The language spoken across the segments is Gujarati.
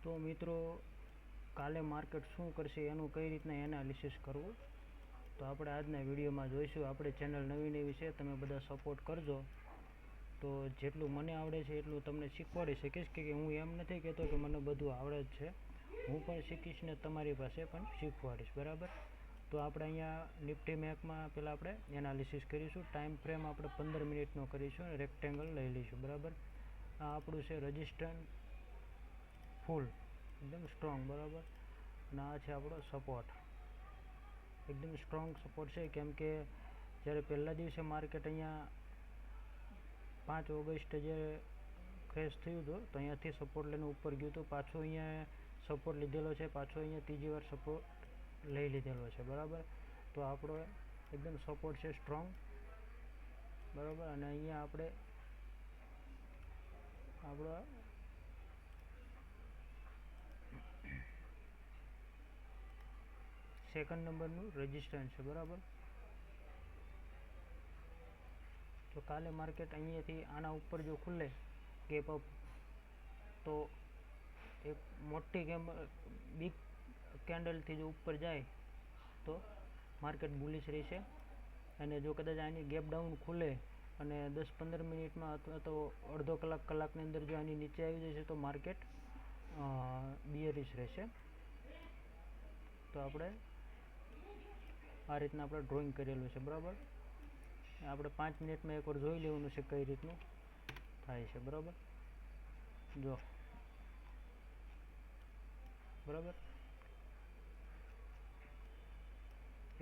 તો મિત્રો, કાલે માર્કેટ શું કરશે એનું કઈ રીતના એનાલિસિસ કરવું, તો આપણે આજના વિડીયોમાં જોઈશું. આપણે ચેનલ નવી છે, તમે બધા સપોર્ટ કરજો. તો જેટલું મને આવડે છે એટલું તમને શીખવાડી શકીશ, કે હું એમ નથી કહેતો કે મને બધું આવડે જ છે. હું પણ શીખીશ ને તમારી પાસે પણ શીખવાડીશ, બરાબર. તો આપણે અહીંયા નિફ્ટી મેકમાં પહેલાં આપણે એનાલિસિસ કરીશું. ટાઈમ ફ્રેમ આપણે 15 મિનિટનો કરીશું, રેક્ટેંગલ લઈ લઈશું, બરાબર. આ આપણું છે રેઝિસ્ટન્સ ફૂલ એકદમ સ્ટ્રોંગ, બરાબર. અને આ છે આપણો સપોર્ટ, એકદમ સ્ટ્રોંગ સપોર્ટ છે. કેમ કે જ્યારે પહેલા દિવસે માર્કેટ અહીંયા 5 ઓગસ્ટ જે ક્રેશ થયું હતું, તો અહીંયાથી સપોર્ટ લઈને ઉપર ગયું હતું. પાછું અહીંયા સપોર્ટ લીધેલો છે, પાછો અહીંયા ત્રીજી વાર સપોર્ટ લઈ લીધેલો છે, બરાબર. તો આપણો એકદમ સપોર્ટ છે સ્ટ્રોંગ, બરાબર. અને અહીંયા આપણે આપણો સેકન્ડ નંબરનું રેઝિસ્ટન્સ છે, બરાબર. તો કાલે માર્કેટ અહીંયાથી આના ઉપર જો ખુલે ગેપ અપ, તો એક મોટી બિગ કેન્ડલથી જો ઉપર જાય તો માર્કેટ બુલિશ રહેશે. અને જો કદાચ આની ગેપ ડાઉન ખુલે અને 10-15 મિનિટમાં અથવા તો અડધો કલાકની અંદર જો આની નીચે આવી જશે તો માર્કેટ બિયરિશ રહેશે. તો આપણે આ રીતના આપણે ડ્રોઈંગ કરેલું છે, બરાબર. આપણે 5 મિનિટમાં એકવાર જોઈ લેવાનું છે કઈ રીતનું થાય છે, બરાબર. જો, બરાબર.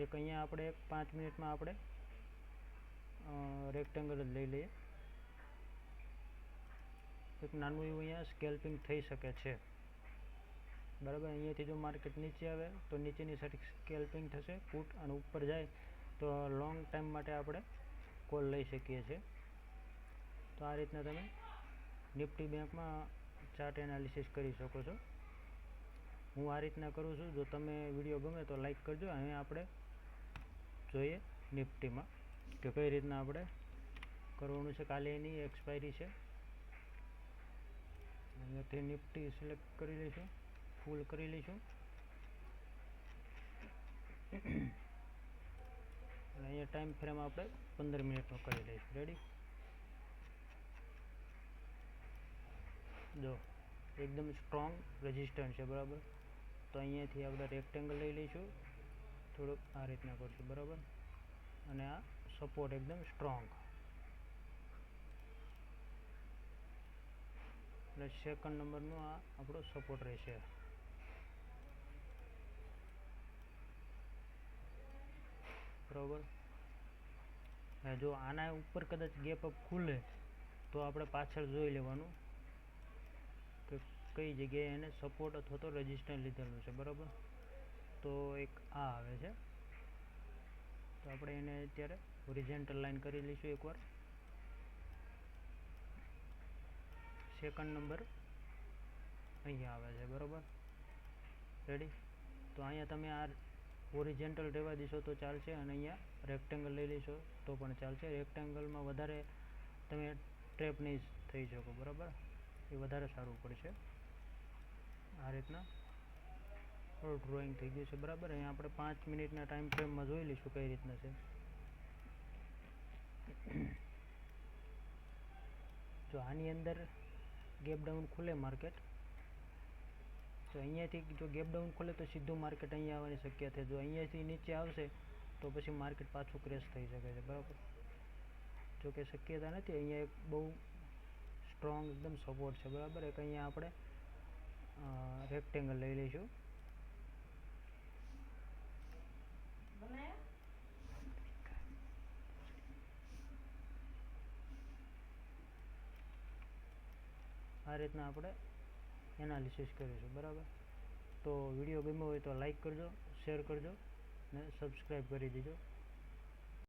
એક અહીંયા આપણે 5 મિનિટમાં આપણે રેક્ટેંગલ જ લઈ લઈએ. એક નાનું એવું અહીંયા સ્કેલ્પિંગ થઈ શકે છે, બરાબર. અહીંયાથી જો માર્કેટ નીચે આવે તો નીચેની સાઈડ સ્કેલ્પિંગ થશે પુટ, અને ઉપર જાય તો લોંગ ટાઈમ માટે આપણે કોલ લઈ શકીએ છીએ. તો આ રીતના તમે નિફ્ટી બેંકમાં ચાર્ટ એનાલિસિસ કરી શકો છો. હું આ રીતના કરું છું. જો તમે વિડીયો ગમે તો લાઈક કરજો. અહીં આપણે જોઈએ નિફ્ટીમાં કે કઈ રીતના આપણે કરવાનું છે. કાલે એની એક્સપાયરી છે. અહીંયાથી નિફ્ટી સિલેક્ટ કરી લઈશું, ફૂલ કરી લઈશું. અને અહીંયા ટાઈમ ફ્રેમ આપણે 15 મિનિટનો કરી લઈશું. રેડી? જો, એકદમ સ્ટ્રોંગ રેઝિસ્ટન્સ છે, બરાબર. તો અહીંયાથી આપણે રેક્ટેંગલ લઈ લઈશું, થોડુંક આ રીતના કરશું, બરાબર. અને આ સપોર્ટ એકદમ સ્ટ્રોંગ, એટલે સેકન્ડ નંબરનો આ આપણો સપોર્ટ રહેશે, બરાબર. જો આના ઉપર કદાચ ગેપ અપ ખુલે તો આપણે પાછળ જોઈ લેવાનું કે કઈ જગ્યાએ એને સપોર્ટ અથવા તો રેઝિસ્ટન્સ લીધેલું છે, બરાબર. તો એક આ આવે છે, તો આપણે એને અત્યારે હોરિઝોન્ટલ લાઈન કરી લઈશું એકવાર. સેકન્ડ નંબર અહીંયા આવે છે, બરાબર. રેડી? તો અહીંયા તમે આ હોરિઝોન્ટલ રહેવા દેશો તો ચાલશે, અને અહીંયા રેક્ટેંગલ લઈ લેશો તો પણ ચાલશે. રેક્ટેંગલમાં વધારે તમે ટ્રેપ નહીં થઈ શકો, બરાબર. એ વધારે સારું પડશે. આ રીતના ડ્રોઈંગ થઈ ગયું છે, બરાબર. અહીંયા આપણે 5 મિનિટના ટાઈમ ફ્રેમમાં જોઈ લઈશું કઈ રીતના છે. જો આની અંદર ગેપ ડાઉન ખુલે માર્કેટ, તો અહીંયાથી જો ગેપ ડાઉન ખુલે તો સીધું માર્કેટ અહીંયા આવવાની શક્યતા છે. જો અહીંયાથી નીચે આવશે તો પછી માર્કેટ પાછું ક્રેશ થઈ શકે છે, બરાબર. જો કે શક્યતા નથી. અહીંયા એક બહુ સ્ટ્રોંગ એકદમ સપોર્ટ છે, બરાબર. એક અહીંયા આપણે રેક્ટેંગલ લઈ લઈશું. આ રીતના આપણે એનાલિસિસ કરીશું, બરાબર. તો વિડીયો ગમ્યો હોય તો લાઈક કરજો, શેર કરજો ને સબસ્ક્રાઈબ કરી દેજો.